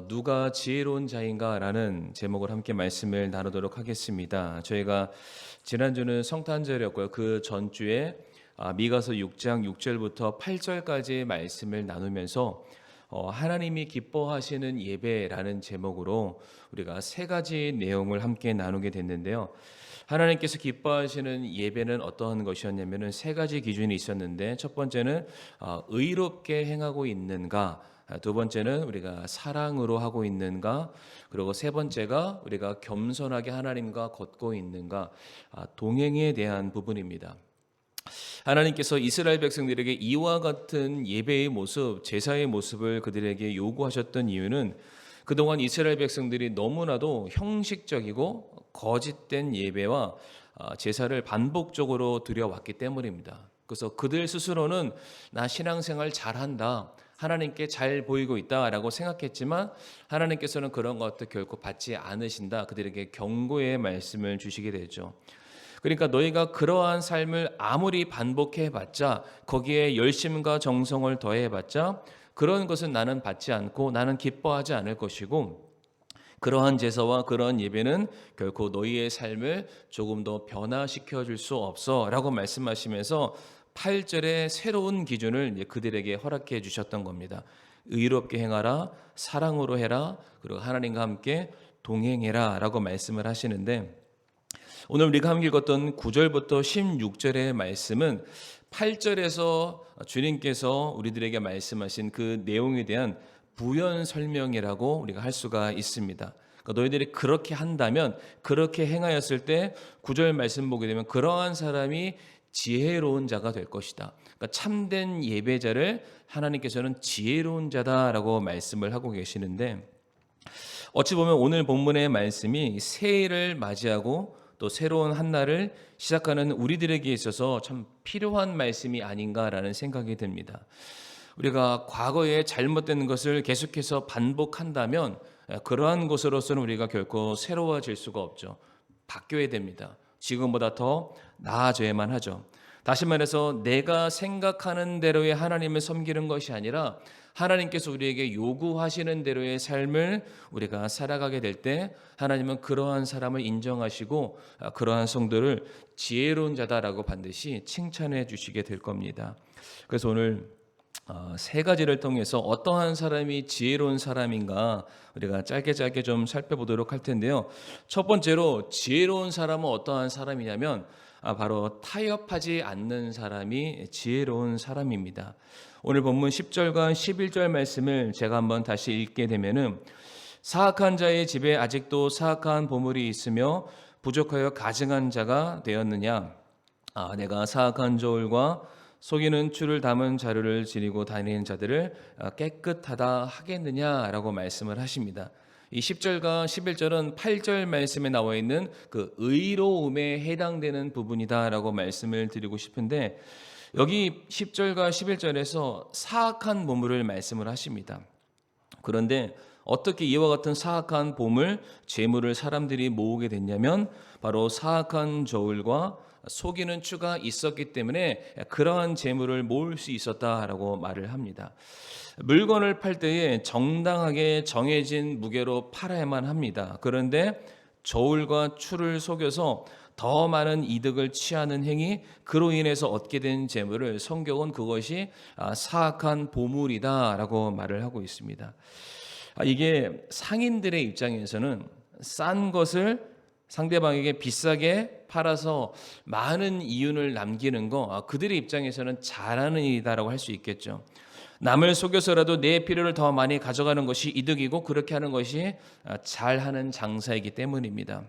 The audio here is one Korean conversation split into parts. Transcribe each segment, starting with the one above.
누가 지혜로운 자인가라는 제목을 함께 말씀을 나누도록 하겠습니다. 저희가 지난주는 성탄절이었고요. 그 전주에 미가서 6장 6절부터 8절까지 말씀을 나누면서 하나님이 기뻐하시는 예배라는 제목으로 우리가 세 가지 내용을 함께 나누게 됐는데요. 하나님께서 기뻐하시는 예배는 어떠한 것이었냐면은 세 가지 기준이 있었는데, 첫 번째는 의롭게 행하고 있는가, 두 번째는 우리가 사랑으로 하고 있는가, 그리고 세 번째가 우리가 겸손하게 하나님과 걷고 있는가, 동행에 대한 부분입니다. 하나님께서 이스라엘 백성들에게 이와 같은 예배의 모습, 제사의 모습을 그들에게 요구하셨던 이유는 그동안 이스라엘 백성들이 너무나도 형식적이고 거짓된 예배와 제사를 반복적으로 드려왔기 때문입니다. 그래서 그들 스스로는 나 신앙생활 잘한다, 하나님께 잘 보이고 있다라고 생각했지만 하나님께서는 그런 것도 결코 받지 않으신다, 그들에게 경고의 말씀을 주시게 되죠. 그러니까 너희가 그러한 삶을 아무리 반복해봤자, 거기에 열심과 정성을 더해봤자 그런 것은 나는 받지 않고 나는 기뻐하지 않을 것이고, 그러한 제사와 그러한 예배는 결코 너희의 삶을 조금 더 변화시켜 줄 수 없어 라고 말씀하시면서 8절의 새로운 기준을 그들에게 허락해 주셨던 겁니다. 의롭게 행하라, 사랑으로 해라, 그리고 하나님과 함께 동행해라 라고 말씀을 하시는데, 오늘 우리가 함께 읽었던 9절부터 16절의 말씀은 8절에서 주님께서 우리들에게 말씀하신 그 내용에 대한 부연 설명이라고 우리가 할 수가 있습니다. 그러니까 너희들이 그렇게 한다면, 그렇게 행하였을 때 9절 말씀 보게 되면 그러한 사람이 지혜로운 자가 될 것이다. 그러니까 참된 예배자를 하나님께서는 지혜로운 자다라고 말씀을 하고 계시는데, 어찌 보면 오늘 본문의 말씀이 새해를 맞이하고 또 새로운 한 날을 시작하는 우리들에게 있어서 참 필요한 말씀이 아닌가라는 생각이 듭니다. 우리가 과거에 잘못된 것을 계속해서 반복한다면 그러한 것으로서는 우리가 결코 새로워질 수가 없죠. 바뀌어야 됩니다. 지금보다 더 나아져야만 하죠. 다시 말해서 내가 생각하는 대로의 하나님을 섬기는 것이 아니라 하나님께서 우리에게 요구하시는 대로의 삶을 우리가 살아가게 될 때 하나님은 그러한 사람을 인정하시고 그러한 성도를 지혜로운 자다라고 반드시 칭찬해 주시게 될 겁니다. 그래서 오늘 세 가지를 통해서 어떠한 사람이 지혜로운 사람인가 우리가 짧게 좀 살펴보도록 할 텐데요. 첫 번째로 지혜로운 사람은 어떠한 사람이냐면 바로 타협하지 않는 사람이 지혜로운 사람입니다. 오늘 본문 10절과 11절 말씀을 제가 한번 다시 읽게 되면은, 사악한 자의 집에 아직도 사악한 보물이 있으며 부족하여 가증한 자가 되었느냐, 내가 사악한 저울과 속이는 추를 담은 자루를 지니고 다니는 자들을 깨끗하다 하겠느냐라고 말씀을 하십니다. 이 10절과 11절은 8절 말씀에 나와 있는 그 의로움에 해당되는 부분이다라고 말씀을 드리고 싶은데, 여기 10절과 11절에서 사악한 보물을 말씀을 하십니다. 그런데 어떻게 이와 같은 사악한 보물, 재물을 사람들이 모으게 됐냐면 바로 사악한 저울과 속이는 추가 있었기 때문에 그러한 재물을 모을 수 있었다라고 말을 합니다. 물건을 팔 때에 정당하게 정해진 무게로 팔아야만 합니다. 그런데 저울과 추를 속여서 더 많은 이득을 취하는 행위, 그로 인해서 얻게 된 재물을 성경은 그것이 사악한 보물이다라고 말을 하고 있습니다. 이게 상인들의 입장에서는 싼 것을 상대방에게 비싸게 팔아서 많은 이윤을 남기는 거, 그들의 입장에서는 잘하는 일이다라고 할 수 있겠죠. 남을 속여서라도 내 필요를 더 많이 가져가는 것이 이득이고, 그렇게 하는 것이 잘하는 장사이기 때문입니다.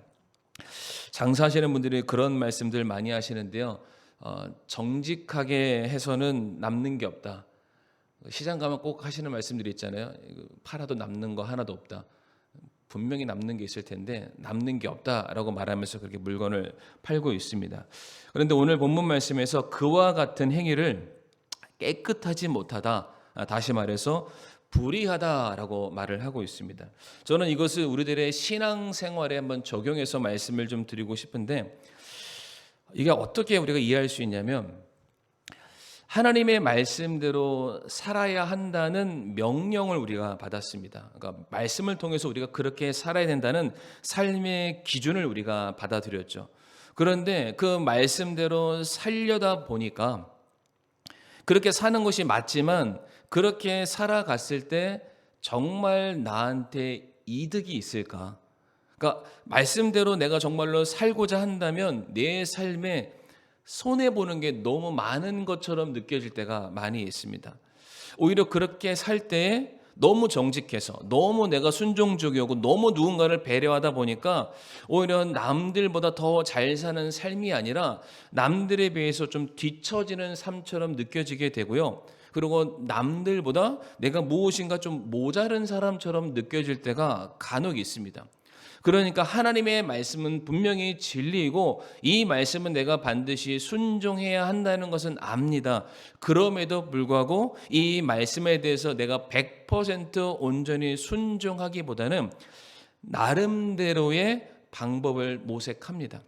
장사하시는 분들이 그런 말씀들 많이 하시는데요. 정직하게 해서는 남는 게 없다. 시장 가면 꼭 하시는 말씀들이 있잖아요. 팔아도 남는 거 하나도 없다. 분명히 남는 게 있을 텐데 남는 게 없다라고 말하면서 그렇게 물건을 팔고 있습니다. 그런데 오늘 본문 말씀에서 그와 같은 행위를 깨끗하지 못하다, 다시 말해서 불의하다라고 말을 하고 있습니다. 저는 이것을 우리들의 신앙생활에 한번 적용해서 말씀을 좀 드리고 싶은데, 이게 어떻게 우리가 이해할 수 있냐면, 하나님의 말씀대로 살아야 한다는 명령을 우리가 받았습니다. 그러니까 말씀을 통해서 우리가 그렇게 살아야 된다는 삶의 기준을 우리가 받아들였죠. 그런데 그 말씀대로 살려다 보니까 그렇게 사는 것이 맞지만 그렇게 살아갔을 때 정말 나한테 이득이 있을까? 그러니까 말씀대로 내가 정말로 살고자 한다면 내 삶에 손해 보는 게 너무 많은 것처럼 느껴질 때가 많이 있습니다. 오히려 그렇게 살 때에 너무 정직해서 너무 내가 순종적이고 너무 누군가를 배려하다 보니까 오히려 남들보다 더 잘 사는 삶이 아니라 남들에 비해서 좀 뒤처지는 삶처럼 느껴지게 되고요. 그리고 남들보다 내가 무엇인가 좀 모자른 사람처럼 느껴질 때가 간혹 있습니다. 그러니까 하나님의 말씀은 분명히 진리이고 이 말씀은 내가 반드시 순종해야 한다는 것은 압니다. 그럼에도 불구하고 이 말씀에 대해서 내가 100% 온전히 순종하기보다는 나름대로의 방법을 모색합니다.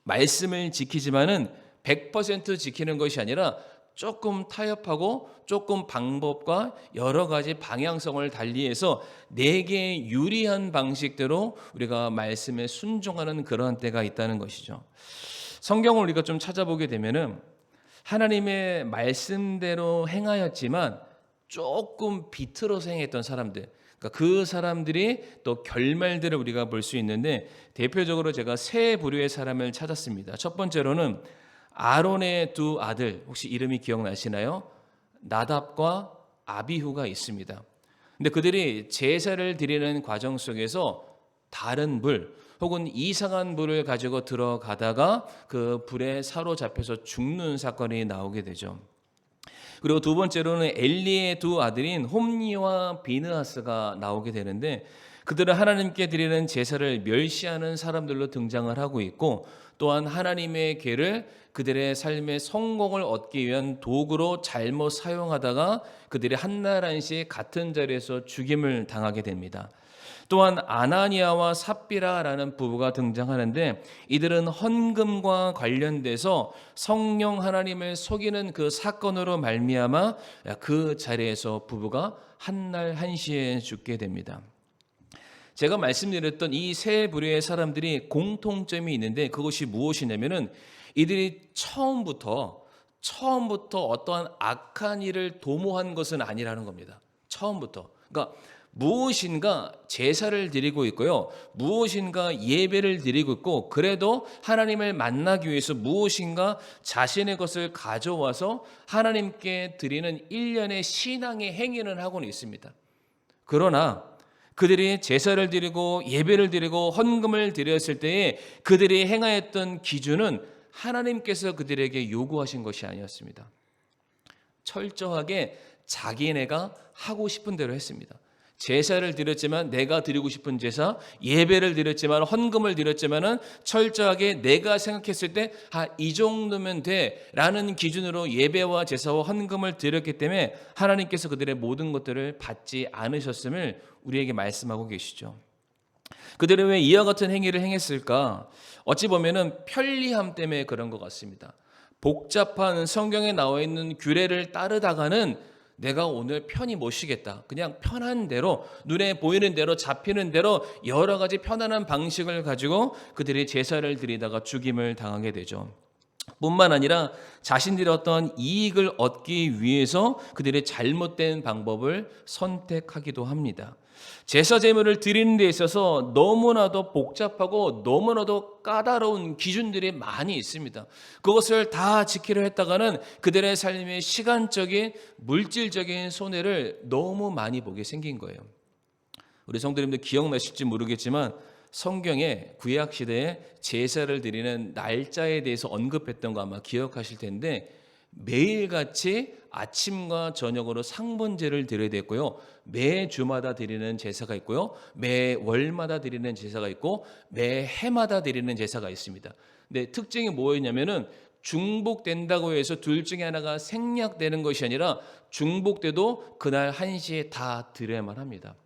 말씀을 지키지만은 100% 지키는 것이 아니라 조금 타협하고 조금 방법과 여러 가지 방향성을 달리해서 내게 유리한 방식대로 우리가 말씀에 순종하는 그런 때가 있다는 것이죠. 성경을 우리가 좀 찾아보게 되면은 하나님의 말씀대로 행하였지만 조금 비틀어서 행했던 사람들, 그러니까 그 사람들이 또 결말들을 우리가 볼 수 있는데 대표적으로 제가 세 부류의 사람을 찾았습니다. 첫 번째로는 아론의 두 아들, 혹시 이름이 기억나시나요? 나답과 아비후가 있습니다. 근데 그들이 제사를 드리는 과정 속에서 다른 불 혹은 이상한 불을 가지고 들어가다가 그 불에 사로잡혀서 죽는 사건이 나오게 되죠. 그리고 두 번째로는 엘리의 두 아들인 홈니와 비느하스가 나오게 되는데 그들은 하나님께 드리는 제사를 멸시하는 사람들로 등장을 하고 있고 또한 하나님의 궤를 그들의 삶의 성공을 얻기 위한 도구로 잘못 사용하다가 그들이 한날 한시 같은 자리에서 죽임을 당하게 됩니다. 또한 아나니아와 삽비라라는 부부가 등장하는데 이들은 헌금과 관련돼서 성령 하나님을 속이는 그 사건으로 말미암아 그 자리에서 부부가 한날 한시에 죽게 됩니다. 제가 말씀드렸던 이 세 부류의 사람들이 공통점이 있는데 그것이 무엇이냐면은 이들이 처음부터 어떠한 악한 일을 도모한 것은 아니라는 겁니다. 처음부터. 그러니까 무엇인가 제사를 드리고 있고요. 무엇인가 예배를 드리고 있고 그래도 하나님을 만나기 위해서 무엇인가 자신의 것을 가져와서 하나님께 드리는 일련의 신앙의 행위는 하고는 있습니다. 그러나 그들이 제사를 드리고 예배를 드리고 헌금을 드렸을 때에 그들이 행하였던 기준은 하나님께서 그들에게 요구하신 것이 아니었습니다. 철저하게 자기네가 하고 싶은 대로 했습니다. 제사를 드렸지만 내가 드리고 싶은 제사, 예배를 드렸지만 헌금을 드렸지만은 철저하게 내가 생각했을 때 이 정도면 돼라는 기준으로 예배와 제사와 헌금을 드렸기 때문에 하나님께서 그들의 모든 것들을 받지 않으셨음을 우리에게 말씀하고 계시죠. 그들은 왜 이와 같은 행위를 행했을까? 어찌 보면은 편리함 때문에 그런 것 같습니다. 복잡한 성경에 나와 있는 규례를 따르다가는 내가 오늘 편히 못 쉬겠다. 그냥 편한 대로 눈에 보이는 대로 잡히는 대로 여러 가지 편안한 방식을 가지고 그들이 제사를 드리다가 죽임을 당하게 되죠. 뿐만 아니라 자신들의 어떤 이익을 얻기 위해서 그들의 잘못된 방법을 선택하기도 합니다. 제사 제물을 드리는 데 있어서 너무나도 복잡하고 너무나도 까다로운 기준들이 많이 있습니다. 그것을 다 지키려 했다가는 그들의 삶의 시간적인 물질적인 손해를 너무 많이 보게 생긴 거예요. 우리 성도님들 기억나실지 모르겠지만 성경에 구약 시대에 제사를 드리는 날짜에 대해서 언급했던 거 아마 기억하실 텐데 매일같이 아침과 저녁으로 상번제를 드려야 됐고요. 매 주마다 드리는 제사가 있고요. 매 월마다 드리는 제사가 있고 매 해마다 드리는 제사가 있습니다. 근데 특징이 뭐였냐면은 중복된다고 해서 둘 중에 하나가 생략되는 것이 아니라 중복돼도 그날 1시에 다 드려야만 합니다.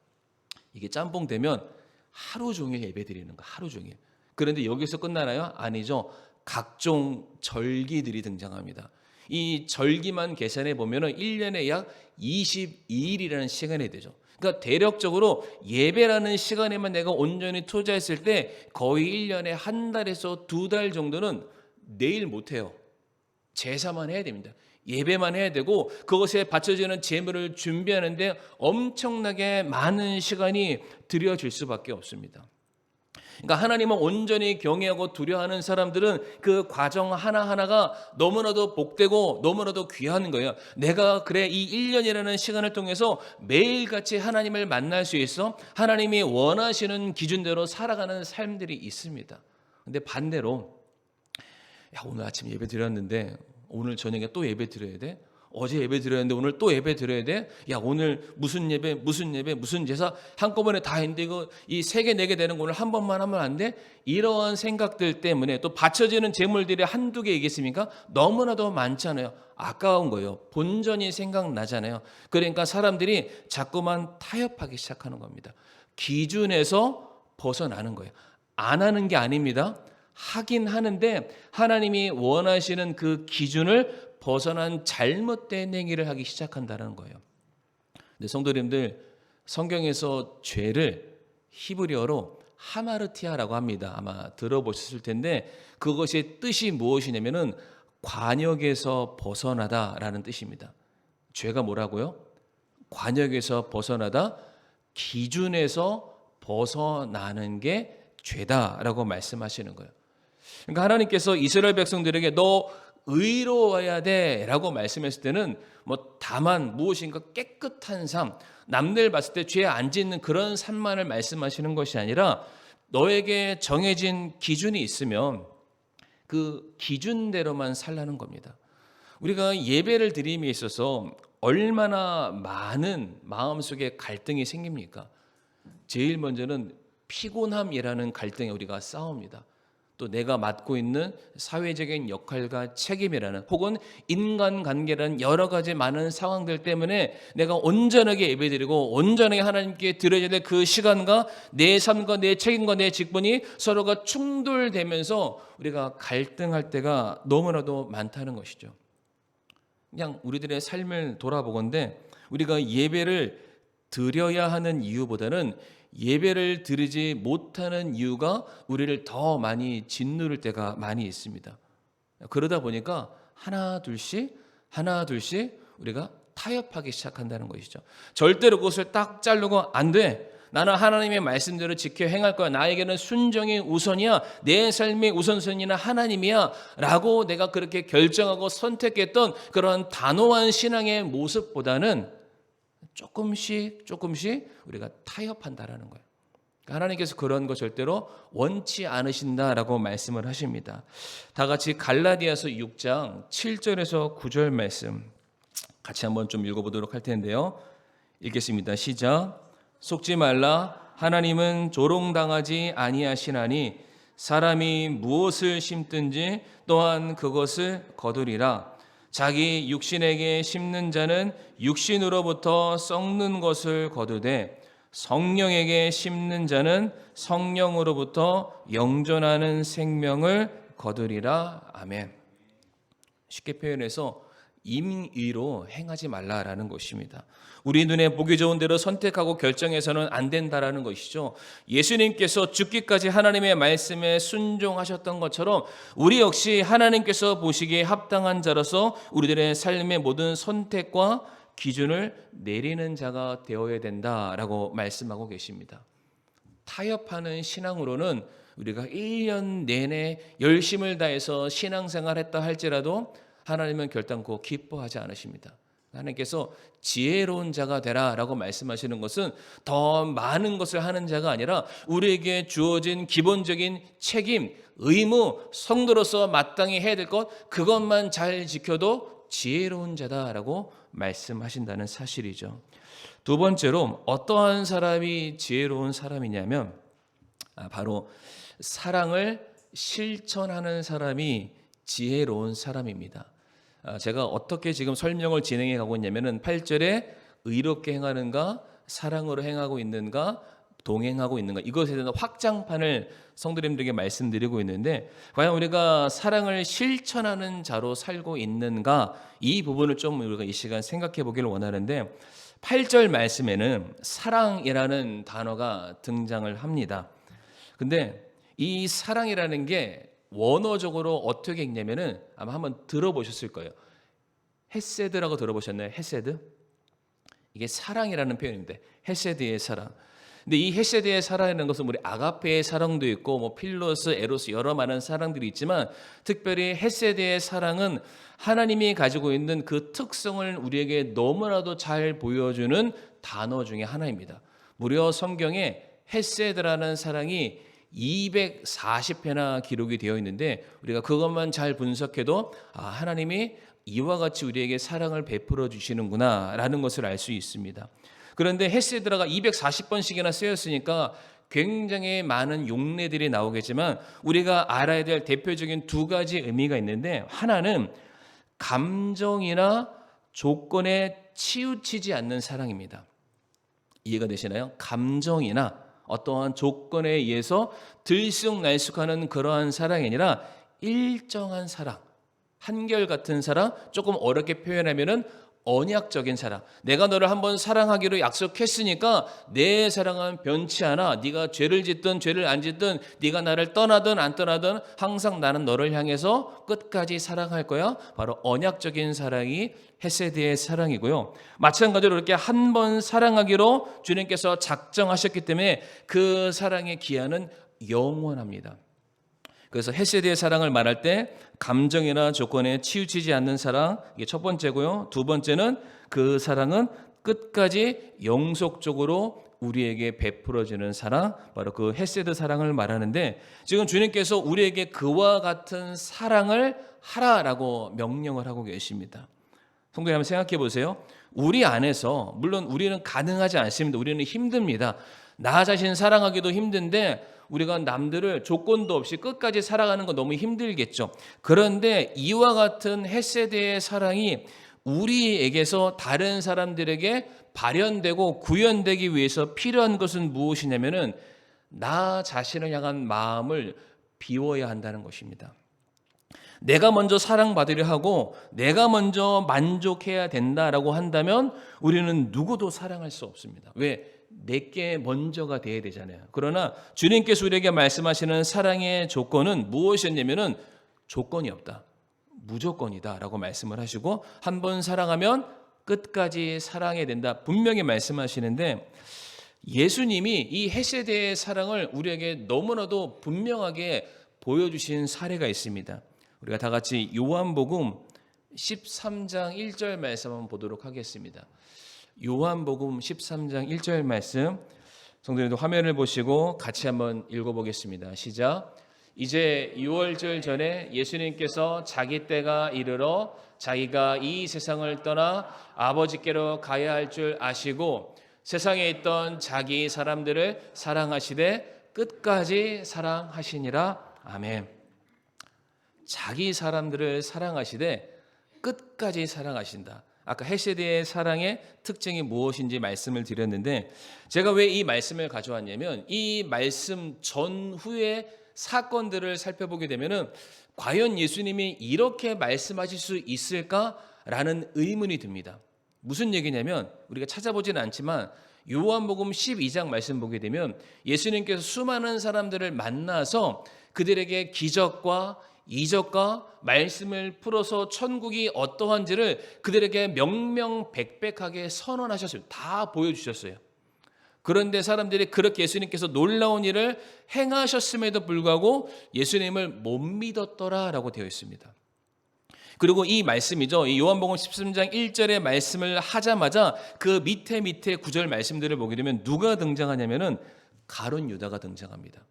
이게 짬뽕 되면 하루 종일 예배 드리는 거, 하루 종일. 그런데 여기서 끝나나요? 아니죠. 각종 절기들이 등장합니다. 이 절기만 계산해 보면은 1년에 약 22일이라는 시간이 되죠. 그러니까 대략적으로 예배라는 시간에만 내가 온전히 투자했을 때 거의 1년에 한 달에서 두 달 정도는 내일 못 해요. 제사만 해야 됩니다. 예배만 해야 되고 그것에 바쳐지는 제물을 준비하는데 엄청나게 많은 시간이 들여질 수밖에 없습니다. 그러니까 하나님을 온전히 경외하고 두려워하는 사람들은 그 과정 하나하나가 너무나도 복되고 너무나도 귀한 거예요. 내가 그래 이 1년이라는 시간을 통해서 매일같이 하나님을 만날 수 있어 하나님이 원하시는 기준대로 살아가는 삶들이 있습니다. 근데 반대로 오늘 아침 예배 드렸는데 오늘 저녁에 또 예배 드려야 돼? 어제 예배 드렸는데 오늘 또 예배 드려야 돼? 오늘 무슨 예배 무슨 제사 한꺼번에 다 했는데 이거 이 3개 4개 되는 거 오늘 한 번만 하면 안 돼? 이러한 생각들 때문에 또 바쳐지는 제물들이 한두 개이겠습니까? 너무나도 많잖아요. 아까운 거예요. 본전이 생각나잖아요. 그러니까 사람들이 자꾸만 타협하기 시작하는 겁니다. 기준에서 벗어나는 거예요. 안 하는 게 아닙니다. 하긴 하는데 하나님이 원하시는 그 기준을 벗어난 잘못된 행위를 하기 시작한다는 거예요. 근데 성도님들, 성경에서 죄를 히브리어로 하마르티아라고 합니다. 아마 들어보셨을 텐데 그것의 뜻이 무엇이냐면은 관역에서 벗어나다라는 뜻입니다. 죄가 뭐라고요? 관역에서 벗어나다, 기준에서 벗어나는 게 죄다라고 말씀하시는 거예요. 그러니까 하나님께서 이스라엘 백성들에게 너 의로워야 돼라고 말씀했을 때는 다만 무엇인가 깨끗한 삶, 남들 봤을 때 죄 안 짓는 그런 삶만을 말씀하시는 것이 아니라 너에게 정해진 기준이 있으면 그 기준대로만 살라는 겁니다. 우리가 예배를 드림에 있어서 얼마나 많은 마음속에 갈등이 생깁니까? 제일 먼저는 피곤함이라는 갈등에 우리가 싸웁니다. 또 내가 맡고 있는 사회적인 역할과 책임이라는 혹은 인간관계라는 여러 가지 많은 상황들 때문에 내가 온전하게 예배드리고 온전하게 하나님께 드려야 될 그 시간과 내 삶과 내 책임과 내 직분이 서로가 충돌되면서 우리가 갈등할 때가 너무나도 많다는 것이죠. 그냥 우리들의 삶을 돌아보건대 우리가 예배를 드려야 하는 이유보다는 예배를 드리지 못하는 이유가 우리를 더 많이 짓누를 때가 많이 있습니다. 그러다 보니까 하나 둘씩 우리가 타협하기 시작한다는 것이죠. 절대로 그것을 딱 자르고 안 돼. 나는 하나님의 말씀대로 지켜 행할 거야. 나에게는 순종이 우선이야. 내 삶의 우선순위는 하나님이야. 라고 내가 그렇게 결정하고 선택했던 그런 단호한 신앙의 모습보다는 조금씩 우리가 타협한다라는 거예요. 하나님께서 그런 거 절대로 원치 않으신다라고 말씀을 하십니다. 다 같이 갈라디아서 6장 7절에서 9절 말씀 같이 한번 좀 읽어보도록 할 텐데요. 읽겠습니다. 시작. 속지 말라. 하나님은 조롱당하지 아니하시나니 사람이 무엇을 심든지 또한 그것을 거두리라. 자기 육신에게 심는 자는 육신으로부터 썩는 것을 거두되 성령에게 심는 자는 성령으로부터 영존하는 생명을 거두리라. 아멘. 쉽게 표현해서 임의로 행하지 말라라는 것입니다. 우리 눈에 보기 좋은 대로 선택하고 결정해서는 안 된다라는 것이죠. 예수님께서 죽기까지 하나님의 말씀에 순종하셨던 것처럼 우리 역시 하나님께서 보시기에 합당한 자로서 우리들의 삶의 모든 선택과 기준을 내리는 자가 되어야 된다라고 말씀하고 계십니다. 타협하는 신앙으로는 우리가 1년 내내 열심을 다해서 신앙생활했다 할지라도 하나님은 결단코 기뻐하지 않으십니다. 하나님께서 지혜로운 자가 되라라고 말씀하시는 것은 더 많은 것을 하는 자가 아니라 우리에게 주어진 기본적인 책임, 의무, 성도로서 마땅히 해야 될 것 그것만 잘 지켜도 지혜로운 자다라고 말씀하신다는 사실이죠. 두 번째로 어떠한 사람이 지혜로운 사람이냐면 바로 사랑을 실천하는 사람이 지혜로운 사람입니다. 제가 어떻게 지금 설명을 진행해 가고 있냐면은 8절에 의롭게 행하는가 사랑으로 행하고 있는가 동행하고 있는가, 이것에 대한 확장판을 성도님들에게 말씀드리고 있는데, 과연 우리가 사랑을 실천하는 자로 살고 있는가, 이 부분을 좀 우리가 이 시간 생각해 보기를 원하는데, 8절 말씀에는 사랑이라는 단어가 등장을 합니다. 근데 이 사랑이라는 게 원어적으로 어떻게 읽냐면은 아마 한번 들어보셨을 거예요. 헤세드라고 들어보셨나요? 헤세드? 이게 사랑이라는 표현입니다. 헤세드의 사랑. 근데 이 헤세드의 사랑이라는 것은 우리 아가페의 사랑도 있고 뭐 필로스, 에로스 여러 많은 사랑들이 있지만, 특별히 헤세드의 사랑은 하나님이 가지고 있는 그 특성을 우리에게 너무나도 잘 보여주는 단어 중에 하나입니다. 무려 성경에 헤세드라는 사랑이 240회나 기록이 되어 있는데, 우리가 그것만 잘 분석해도 하나님이 이와 같이 우리에게 사랑을 베풀어 주시는구나 라는 것을 알 수 있습니다. 그런데 헤세드라가 240번씩이나 쓰였으니까 굉장히 많은 용례들이 나오겠지만, 우리가 알아야 될 대표적인 두 가지 의미가 있는데, 하나는 감정이나 조건에 치우치지 않는 사랑입니다. 이해가 되시나요? 감정이나 어떠한 조건에 의해서 들쑥날쑥하는 그러한 사랑이 아니라 일정한 사랑, 한결같은 사랑, 조금 어렵게 표현하면은 언약적인 사랑. 내가 너를 한번 사랑하기로 약속했으니까 내 사랑은 변치 않아. 네가 죄를 짓든 죄를 안 짓든, 네가 나를 떠나든 안 떠나든 항상 나는 너를 향해서 끝까지 사랑할 거야. 바로 언약적인 사랑이 헤세드의 사랑이고요. 마찬가지로 이렇게 한 번 사랑하기로 주님께서 작정하셨기 때문에 그 사랑의 기한은 영원합니다. 그래서 헤세드의 사랑을 말할 때 감정이나 조건에 치우치지 않는 사랑, 이게 첫 번째고요. 두 번째는 그 사랑은 끝까지 영속적으로 우리에게 베풀어지는 사랑, 바로 그 헤세드 사랑을 말하는데, 지금 주님께서 우리에게 그와 같은 사랑을 하라라고 명령을 하고 계십니다. 성도님, 한번 생각해 보세요. 우리 안에서, 물론 우리는 가능하지 않습니다. 우리는 힘듭니다. 나 자신 사랑하기도 힘든데 우리가 남들을 조건도 없이 끝까지 사랑하는 거 너무 힘들겠죠. 그런데 이와 같은 헤세드의 사랑이 우리에게서 다른 사람들에게 발현되고 구현되기 위해서 필요한 것은 무엇이냐면은 나 자신을 향한 마음을 비워야 한다는 것입니다. 내가 먼저 사랑받으려 하고 내가 먼저 만족해야 된다라고 한다면 우리는 누구도 사랑할 수 없습니다. 왜? 내게 먼저가 돼야 되잖아요. 그러나 주님께서 우리에게 말씀하시는 사랑의 조건은 무엇이었냐면은 조건이 없다, 무조건이다 라고 말씀을 하시고, 한 번 사랑하면 끝까지 사랑해야 된다 분명히 말씀하시는데, 예수님이 이 헤세드의 사랑을 우리에게 너무나도 분명하게 보여주신 사례가 있습니다. 우리가 다 같이 요한복음 13장 1절 말씀 한번 보도록 하겠습니다. 요한복음 13장 1절 말씀, 성도님도 화면을 보시고 같이 한번 읽어보겠습니다. 시작. 이제 유월절 전에 예수님께서 자기 때가 이르러 자기가 이 세상을 떠나 아버지께로 가야 할 줄 아시고 세상에 있던 자기 사람들을 사랑하시되 끝까지 사랑하시니라. 아멘. 자기 사람들을 사랑하시되 끝까지 사랑하신다. 아까 헤세드의 사랑의 특징이 무엇인지 말씀을 드렸는데, 제가 왜 이 말씀을 가져왔냐면 이 말씀 전후의 사건들을 살펴보게 되면은 과연 예수님이 이렇게 말씀하실 수 있을까라는 의문이 듭니다. 무슨 얘기냐면, 우리가 찾아보지는 않지만 요한복음 12장 말씀 보게 되면 예수님께서 수많은 사람들을 만나서 그들에게 기적과 이적과 말씀을 풀어서 천국이 어떠한지를 그들에게 명명백백하게 선언하셨어요. 다 보여주셨어요. 그런데 사람들이 그렇게 예수님께서 놀라운 일을 행하셨음에도 불구하고 예수님을 못 믿었더라라고 되어 있습니다. 그리고 이 말씀이죠. 이 요한복음 13장 1절의 말씀을 하자마자 그 밑에 구절 말씀들을 보게 되면 누가 등장하냐면은 가룟 유다가 등장합니다.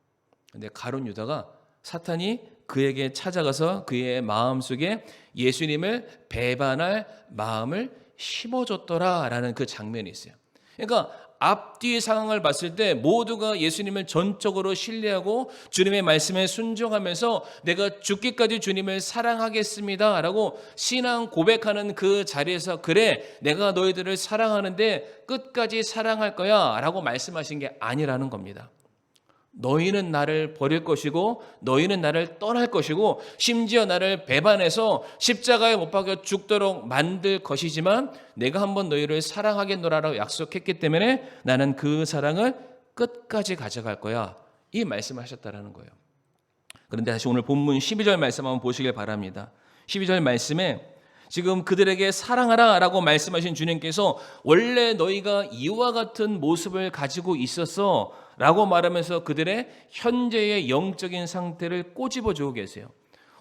근데 가룟 유다가 사탄이 그에게 찾아가서 그의 마음속에 예수님을 배반할 마음을 심어줬더라라는 그 장면이 있어요. 그러니까 앞뒤 상황을 봤을 때 모두가 예수님을 전적으로 신뢰하고 주님의 말씀에 순종하면서 내가 죽기까지 주님을 사랑하겠습니다 라고 신앙 고백하는 그 자리에서 그래 내가 너희들을 사랑하는데 끝까지 사랑할 거야 라고 말씀하신 게 아니라는 겁니다. 너희는 나를 버릴 것이고 너희는 나를 떠날 것이고 심지어 나를 배반해서 십자가에 못 박혀 죽도록 만들 것이지만 내가 한번 너희를 사랑하겠노라라고 약속했기 때문에 나는 그 사랑을 끝까지 가져갈 거야. 이 말씀하셨다라는 거예요. 그런데 다시 오늘 본문 12절 말씀 한번 보시길 바랍니다. 12절 말씀에 지금 그들에게 사랑하라 라고 말씀하신 주님께서 원래 너희가 이와 같은 모습을 가지고 있었어 라고 말하면서 그들의 현재의 영적인 상태를 꼬집어주고 계세요.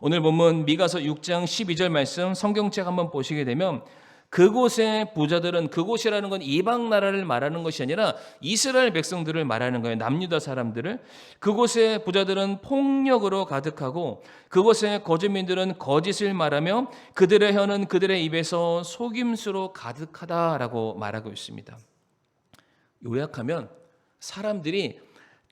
오늘 본문 미가서 6장 12절 말씀 성경책 한번 보시게 되면 그곳의 부자들은, 그곳이라는 건 이방 나라를 말하는 것이 아니라 이스라엘 백성들을 말하는 거예요. 남유다 사람들을. 그곳의 부자들은 폭력으로 가득하고 그곳의 거짓민들은 거짓을 말하며 그들의 혀는 그들의 입에서 속임수로 가득하다라고 말하고 있습니다. 요약하면 사람들이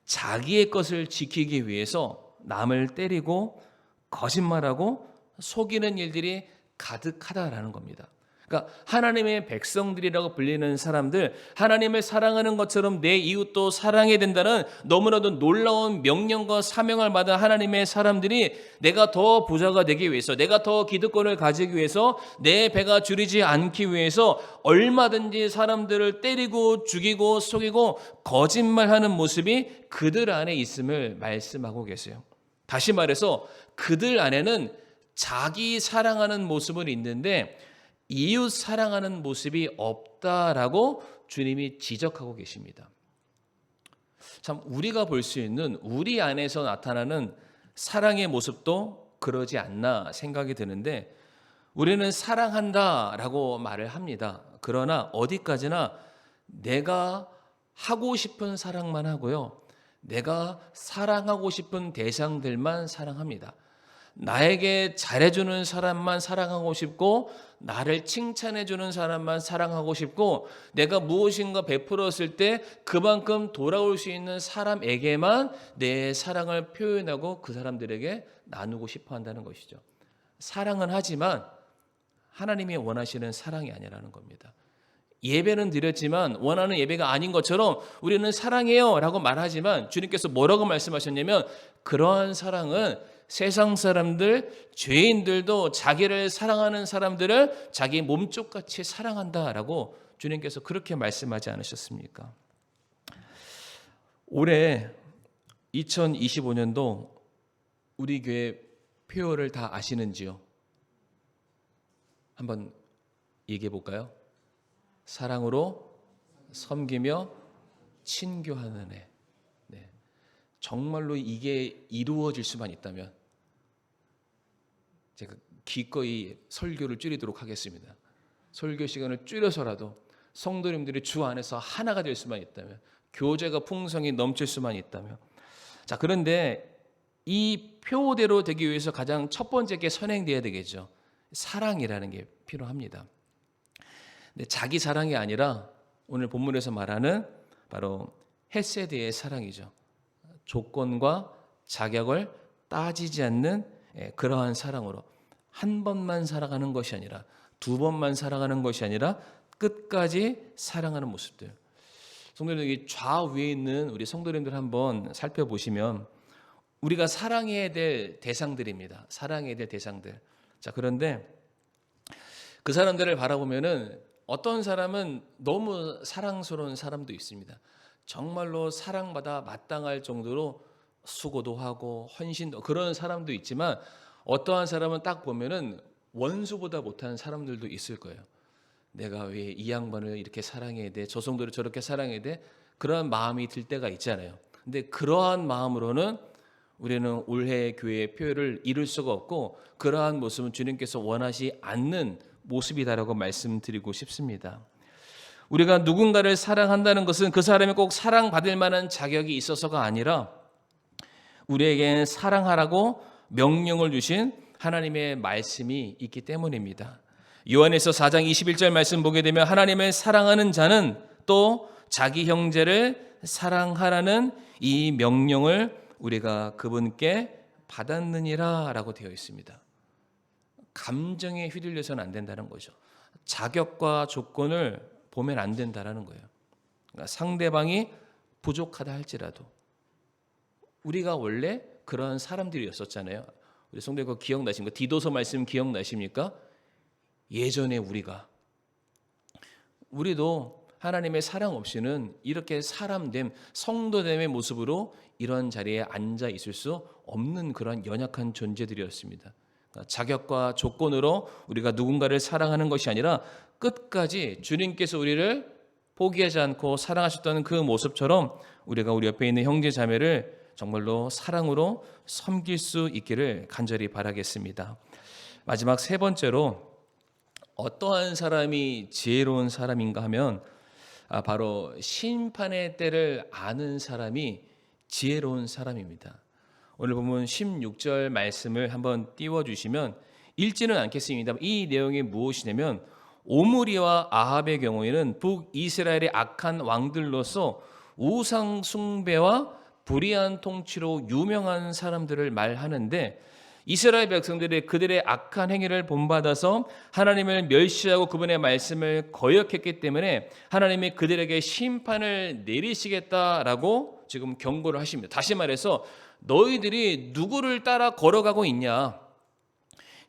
자기의 것을 지키기 위해서 남을 때리고 거짓말하고 속이는 일들이 가득하다라는 겁니다. 그러니까 하나님의 백성들이라고 불리는 사람들, 하나님을 사랑하는 것처럼 내 이웃도 사랑해야 된다는 너무나도 놀라운 명령과 사명을 받은 하나님의 사람들이 내가 더 부자가 되기 위해서, 내가 더 기득권을 가지기 위해서, 내 배가 줄이지 않기 위해서 얼마든지 사람들을 때리고 죽이고 속이고 거짓말하는 모습이 그들 안에 있음을 말씀하고 계세요. 다시 말해서 그들 안에는 자기 사랑하는 모습은 있는데 이웃 사랑하는 모습이 없다라고 주님이 지적하고 계십니다. 참 우리가 볼 수 있는 우리 안에서 나타나는 사랑의 모습도 그러지 않나 생각이 드는데 우리는 사랑한다라고 말을 합니다. 그러나 어디까지나 내가 하고 싶은 사랑만 하고요. 내가 사랑하고 싶은 대상들만 사랑합니다. 나에게 잘해주는 사람만 사랑하고 싶고 나를 칭찬해주는 사람만 사랑하고 싶고 내가 무엇인가 베풀었을 때 그만큼 돌아올 수 있는 사람에게만 내 사랑을 표현하고 그 사람들에게 나누고 싶어 한다는 것이죠. 사랑은 하지만 하나님이 원하시는 사랑이 아니라는 겁니다. 예배는 드렸지만 원하는 예배가 아닌 것처럼 우리는 사랑해요 라고 말하지만 주님께서 뭐라고 말씀하셨냐면 그러한 사랑은 세상 사람들, 죄인들도 자기를 사랑하는 사람들을 자기 몸쪽같이 사랑한다라고 주님께서 그렇게 말씀하지 않으셨습니까? 올해 2025년도 우리 교회 표어를 다 아시는지요? 한번 얘기해 볼까요? 사랑으로 섬기며 친교하는 애. 네. 정말로 이게 이루어질 수만 있다면 제가 기꺼이 설교를 줄이도록 하겠습니다. 설교 시간을 줄여서라도 성도님들이 주 안에서 하나가 될 수만 있다면, 교제가 풍성히 넘칠 수만 있다면. 자, 그런데 이 표대로 되기 위해서 가장 첫 번째 게 선행돼야 되겠죠. 사랑이라는 게 필요합니다. 근데 자기 사랑이 아니라 오늘 본문에서 말하는 바로 헤세드의 사랑이죠. 조건과 자격을 따지지 않는 그러한 사랑으로 한 번만 사랑하는 것이 아니라 두 번만 사랑하는 것이 아니라 끝까지 사랑하는 모습들. 성도님들 좌위에 있는 우리 성도님들 한번 살펴보시면 우리가 사랑해야 될 대상들입니다. 사랑해야 될 대상들. 자, 그런데 그 사람들을 바라보면은 어떤 사람은 너무 사랑스러운 사람도 있습니다. 정말로 사랑받아 마땅할 정도로 수고도 하고 헌신도 그런 사람도 있지만 어떠한 사람은 딱 보면은 원수보다 못한 사람들도 있을 거예요. 내가 왜 이 양반을 이렇게 사랑해야 돼? 저 성도를 저렇게 사랑해야 돼? 그런 마음이 들 때가 있잖아요. 근데 그러한 마음으로는 우리는 올해 교회의 표를 이룰 수가 없고 그러한 모습은 주님께서 원하시 않는 모습이다라고 말씀드리고 싶습니다. 우리가 누군가를 사랑한다는 것은 그 사람이 꼭 사랑받을 만한 자격이 있어서가 아니라 우리에게 사랑하라고 명령을 주신 하나님의 말씀이 있기 때문입니다. 요한에서 4장 21절 말씀 보게 되면 하나님을 사랑하는 자는 또 자기 형제를 사랑하라는 이 명령을 우리가 그분께 받았느니라 라고 되어 있습니다. 감정에 휘둘려서는 안 된다는 거죠. 자격과 조건을 보면 안 된다는 거예요. 그러니까 상대방이 부족하다 할지라도 우리가 원래 그런 사람들이었었잖아요. 우리 성도님 기억나십니까? 디도서 말씀 기억나십니까? 예전에 우리도 하나님의 사랑 없이는 이렇게 사람됨, 성도됨의 모습으로 이런 자리에 앉아 있을 수 없는 그런 연약한 존재들이었습니다. 그러니까 자격과 조건으로 우리가 누군가를 사랑하는 것이 아니라 끝까지 주님께서 우리를 포기하지 않고 사랑하셨다는 그 모습처럼 우리가 우리 옆에 있는 형제 자매를 정말로 사랑으로 섬길 수 있기를 간절히 바라겠습니다. 마지막 세 번째로 어떠한 사람이 지혜로운 사람인가 하면 바로 심판의 때를 아는 사람이 지혜로운 사람입니다. 오늘 보면 16절 말씀을 한번 띄워주시면 읽지는 않겠습니다. 이 내용이 무엇이냐면 오므리와 아합의 경우에는 북이스라엘의 악한 왕들로서 우상 숭배와 불의한 통치로 유명한 사람들을 말하는데 이스라엘 백성들이 그들의 악한 행위를 본받아서 하나님을 멸시하고 그분의 말씀을 거역했기 때문에 하나님이 그들에게 심판을 내리시겠다라고 지금 경고를 하십니다. 다시 말해서 너희들이 누구를 따라 걸어가고 있냐?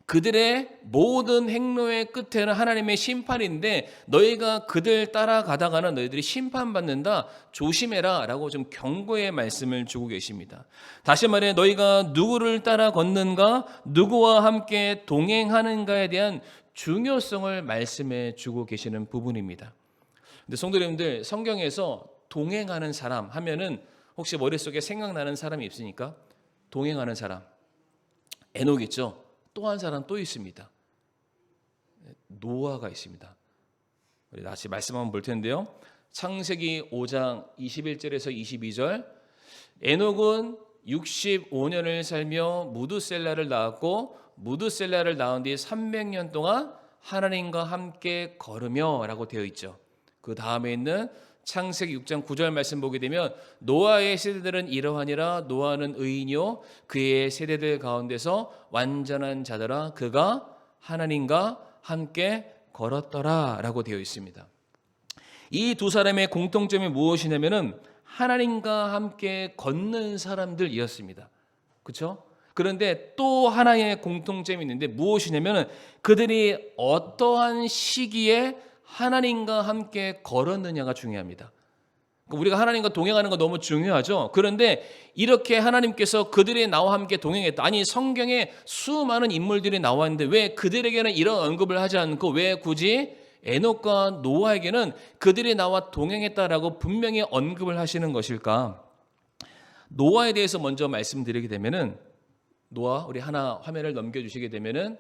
그들의 모든 행로의 끝에는 하나님의 심판인데 너희가 그들 따라가다가는 너희들이 심판받는다. 조심해라 라고 좀 경고의 말씀을 주고 계십니다. 다시 말해 너희가 누구를 따라 걷는가, 누구와 함께 동행하는가에 대한 중요성을 말씀해 주고 계시는 부분입니다. 근데 성도님들, 성경에서 동행하는 사람 하면은 혹시 머릿속에 생각나는 사람이 있습니까? 동행하는 사람 에녹 있죠. 또 한 사람 또 있습니다. 노아가 있습니다. 우리 다시 말씀 한번 볼 텐데요. 창세기 5장 21절에서 22절 에녹은 65년을 살며 무두셀라를 낳았고 무두셀라를 낳은 뒤 300년 동안 하나님과 함께 걸으며 라고 되어 있죠. 그 다음에 있는 창세기 6장 9절 말씀 보게 되면 노아의 세대들은 이러하니라. 노아는 의인이요 그의 세대들 가운데서 완전한 자더라. 그가 하나님과 함께 걸었더라 라고 되어 있습니다. 이 두 사람의 공통점이 무엇이냐면은 하나님과 함께 걷는 사람들이었습니다. 그렇죠? 그런데 또 하나의 공통점이 있는데 무엇이냐면은 그들이 어떠한 시기에 하나님과 함께 걸었느냐가 중요합니다. 우리가 하나님과 동행하는 거 너무 중요하죠. 그런데 이렇게 하나님께서 그들이 나와 함께 동행했다. 아니 성경에 수많은 인물들이 나와 있는데 왜 그들에게는 이런 언급을 하지 않고 왜 굳이 에녹과 노아에게는 그들이 나와 동행했다라고 분명히 언급을 하시는 것일까? 노아에 대해서 먼저 말씀드리게 되면은 노아 우리 하나 화면을 넘겨주시게 되면은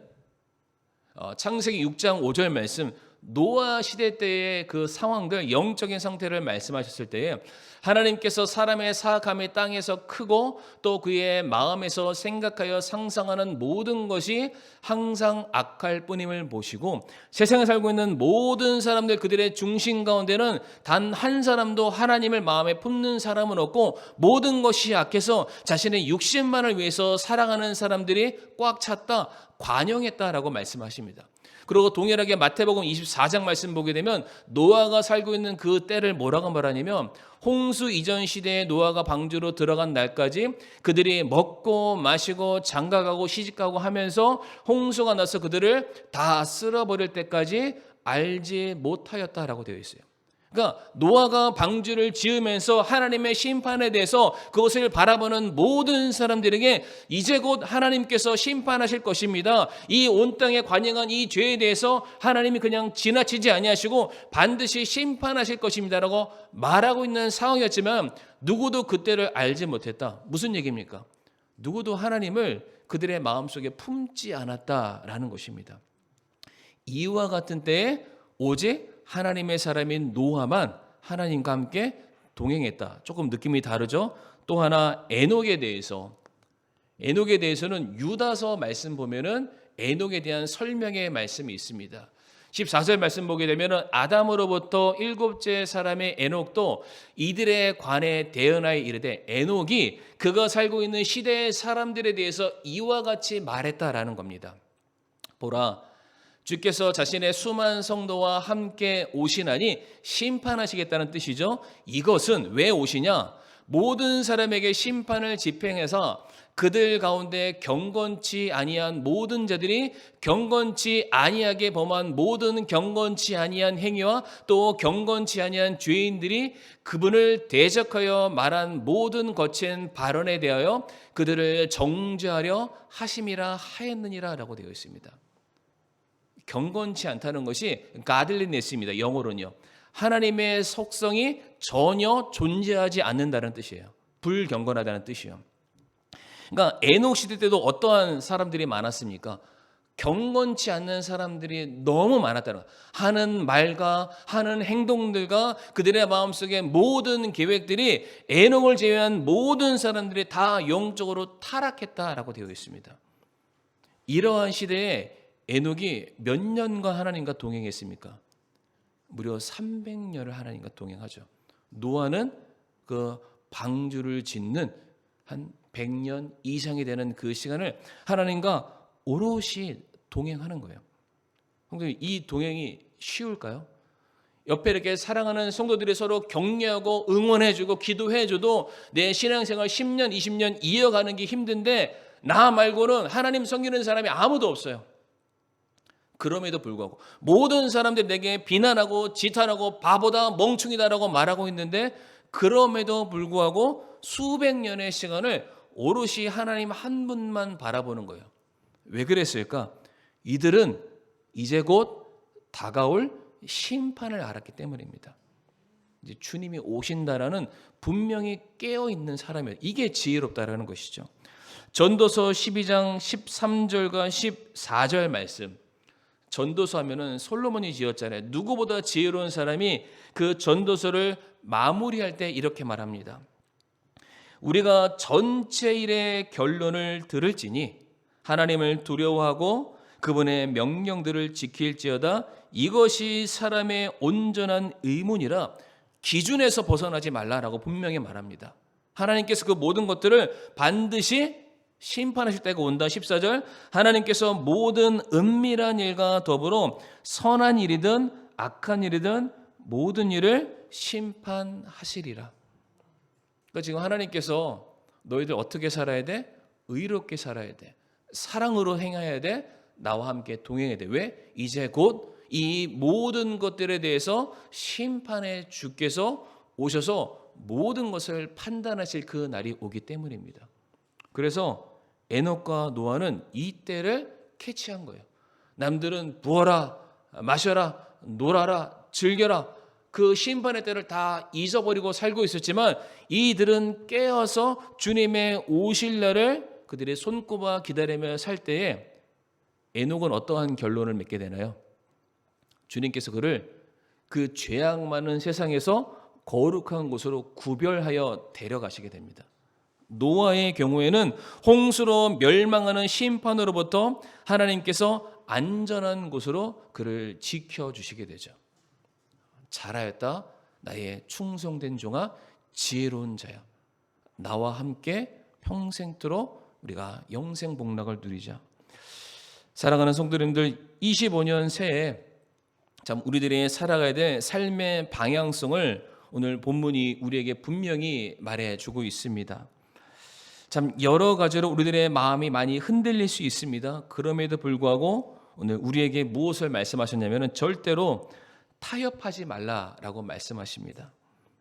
창세기 6장 5절 말씀 노아 시대 때의 그 상황들 영적인 상태를 말씀하셨을 때에 하나님께서 사람의 사악함이 땅에서 크고 또 그의 마음에서 생각하여 상상하는 모든 것이 항상 악할 뿐임을 보시고 세상에 살고 있는 모든 사람들 그들의 중심 가운데는 단 한 사람도 하나님을 마음에 품는 사람은 없고 모든 것이 악해서 자신의 육신만을 위해서 살아가는 사람들이 꽉 찼다 관영했다라고 말씀하십니다. 그리고 동일하게 마태복음 24장 말씀 보게 되면 노아가 살고 있는 그 때를 뭐라고 말하냐면 홍수 이전 시대에 노아가 방주로 들어간 날까지 그들이 먹고 마시고 장가가고 시집가고 하면서 홍수가 나서 그들을 다 쓸어버릴 때까지 알지 못하였다라고 되어 있어요. 그러니까 노아가 방주를 지으면서 하나님의 심판에 대해서 그것을 바라보는 모든 사람들에게 이제 곧 하나님께서 심판하실 것입니다. 이 온 땅에 관영한 이 죄에 대해서 하나님이 그냥 지나치지 아니하시고 반드시 심판하실 것입니다라고 말하고 있는 상황이었지만 누구도 그때를 알지 못했다. 무슨 얘기입니까? 누구도 하나님을 그들의 마음속에 품지 않았다라는 것입니다. 이와 같은 때에 오직 하나님의 사람인 노아만 하나님과 함께 동행했다. 조금 느낌이 다르죠? 또 하나 에녹에 대해서는 유다서 말씀 보면은 에녹에 대한 설명의 말씀이 있습니다. 14절 말씀 보게 되면 아담으로부터 일곱째 사람의 에녹도 이들에 관해 대언하여 이르되, 에녹이 그가 살고 있는 시대의 사람들에 대해서 이와 같이 말했다라는 겁니다. 보라, 주께서 자신의 수많은 성도와 함께 오시나니 심판하시겠다는 뜻이죠. 이것은 왜 오시냐? 모든 사람에게 심판을 집행해서 그들 가운데 경건치 아니한 모든 자들이 경건치 아니하게 범한 모든 경건치 아니한 행위와 또 경건치 아니한 죄인들이 그분을 대적하여 말한 모든 거친 발언에 대하여 그들을 정죄하려 하심이라 하였느니라 라고 되어 있습니다. 경건치 않다는 것이 godliness입니다. 영어로는요. 하나님의 속성이 전혀 존재하지 않는다는 뜻이에요. 불경건하다는 뜻이에요. 그러니까 에녹 시대 때도 어떠한 사람들이 많았습니까? 경건치 않는 사람들이 너무 많았다는 거예요. 하는 말과 하는 행동들과 그들의 마음속의 모든 계획들이 에녹을 제외한 모든 사람들이 다 영적으로 타락했다라고 되어 있습니다. 이러한 시대에 에녹이 몇 년간 하나님과 동행했습니까? 무려 300년을 하나님과 동행하죠. 노아는 그 방주를 짓는 한 100년 이상이 되는 그 시간을 하나님과 오롯이 동행하는 거예요. 성도님, 이 동행이 쉬울까요? 옆에 이렇게 사랑하는 성도들이 서로 격려하고 응원해주고 기도해줘도 내 신앙생활 10년, 20년 이어가는 게 힘든데 나 말고는 하나님 섬기는 사람이 아무도 없어요. 그럼에도 불구하고 모든 사람들이 내게 비난하고 지탄하고 바보다 멍충이다라고 말하고 있는데 그럼에도 불구하고 수백 년의 시간을 오롯이 하나님 한 분만 바라보는 거예요. 왜 그랬을까? 이들은 이제 곧 다가올 심판을 알았기 때문입니다. 이제 주님이 오신다라는 분명히 깨어있는 사람이에요. 이게 지혜롭다라는 것이죠. 전도서 12장 13절과 14절 말씀. 전도서 하면은 솔로몬이 지었잖아요. 누구보다 지혜로운 사람이 그 전도서를 마무리할 때 이렇게 말합니다. 우리가 전체 일의 결론을 들을지니 하나님을 두려워하고 그분의 명령들을 지킬지어다. 이것이 사람의 온전한 의문이라 기준에서 벗어나지 말라라고 분명히 말합니다. 하나님께서 그 모든 것들을 반드시 심판하실 때가 온다. 14절, 하나님께서 모든 은밀한 일과 더불어 선한 일이든 악한 일이든 모든 일을 심판하시리라. 그러니까 지금 하나님께서 너희들 어떻게 살아야 돼? 의롭게 살아야 돼. 사랑으로 행해야 돼. 나와 함께 동행해야 돼. 왜? 이제 곧 이 모든 것들에 대해서 심판의 주께서 오셔서 모든 것을 판단하실 그 날이 오기 때문입니다. 그래서 에녹과 노아는 이 때를 캐치한 거예요. 남들은 부어라, 마셔라, 놀아라, 즐겨라. 그 심판의 때를 다 잊어버리고 살고 있었지만 이들은 깨어서 주님의 오실 날을 그들이 손꼽아 기다리며 살 때에 에녹은 어떠한 결론을 맺게 되나요? 주님께서 그를 그 죄악 많은 세상에서 거룩한 곳으로 구별하여 데려가시게 됩니다. 노아의 경우에는 홍수로 멸망하는 심판으로부터 하나님께서 안전한 곳으로 그를 지켜주시게 되죠. 잘하였다 나의 충성된 종아 지혜로운 자야. 나와 함께 평생토록 우리가 영생 복락을 누리자. 사랑하는 성도님들, 25년 새해 참 우리들이 살아가야 될 삶의 방향성을 오늘 본문이 우리에게 분명히 말해주고 있습니다. 참 여러 가지로 우리들의 마음이 많이 흔들릴 수 있습니다. 그럼에도 불구하고 오늘 우리에게 무엇을 말씀하셨냐면 절대로 타협하지 말라라고 말씀하십니다.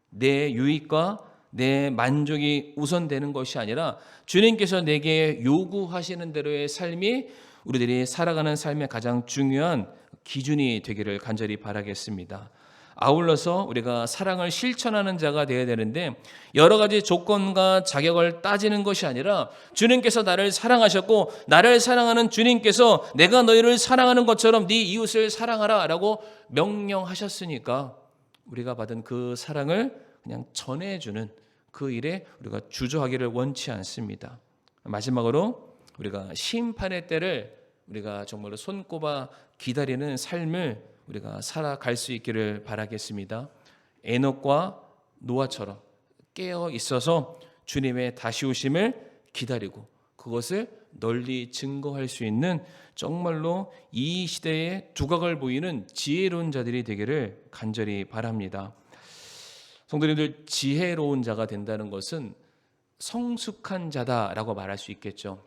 내 유익과 내 만족이 우선되는 것이 아니라 주님께서 내게 요구하시는 대로의 삶이 우리들이 살아가는 삶의 가장 중요한 기준이 되기를 간절히 바라겠습니다. 아울러서 우리가 사랑을 실천하는 자가 되어야 되는데 여러 가지 조건과 자격을 따지는 것이 아니라 주님께서 나를 사랑하셨고 나를 사랑하는 주님께서 내가 너희를 사랑하는 것처럼 네 이웃을 사랑하라 라고 명령하셨으니까 우리가 받은 그 사랑을 그냥 전해주는 그 일에 우리가 주저하기를 원치 않습니다. 마지막으로 우리가 심판의 때를 우리가 정말로 손꼽아 기다리는 삶을 우리가 살아갈 수 있기를 바라겠습니다. 에녹과 노아처럼 깨어 있어서 주님의 다시 오심을 기다리고 그것을 널리 증거할 수 있는 정말로 이 시대에 두각을 보이는 지혜로운 자들이 되기를 간절히 바랍니다. 성도님들, 지혜로운 자가 된다는 것은 성숙한 자다라고 말할 수 있겠죠.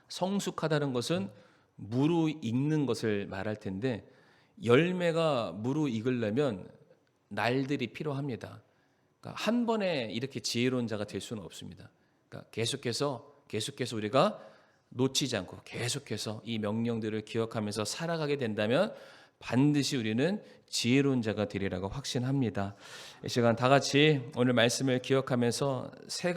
성숙하다는 것은 무르익는 것을 말할 텐데 열매가 무르익으려면 날들이 필요합니다. 그러니까 한 번에 이렇게 지혜로운 자가 될 수는 없습니다. 그러니까 계속해서 우리가 놓치지 않고 계속해서 이 명령들을 기억하면서 살아가게 된다면 반드시 우리는 지혜로운 자가 되리라고 확신합니다. 이 시간 다 같이 오늘 말씀을 기억하면서 세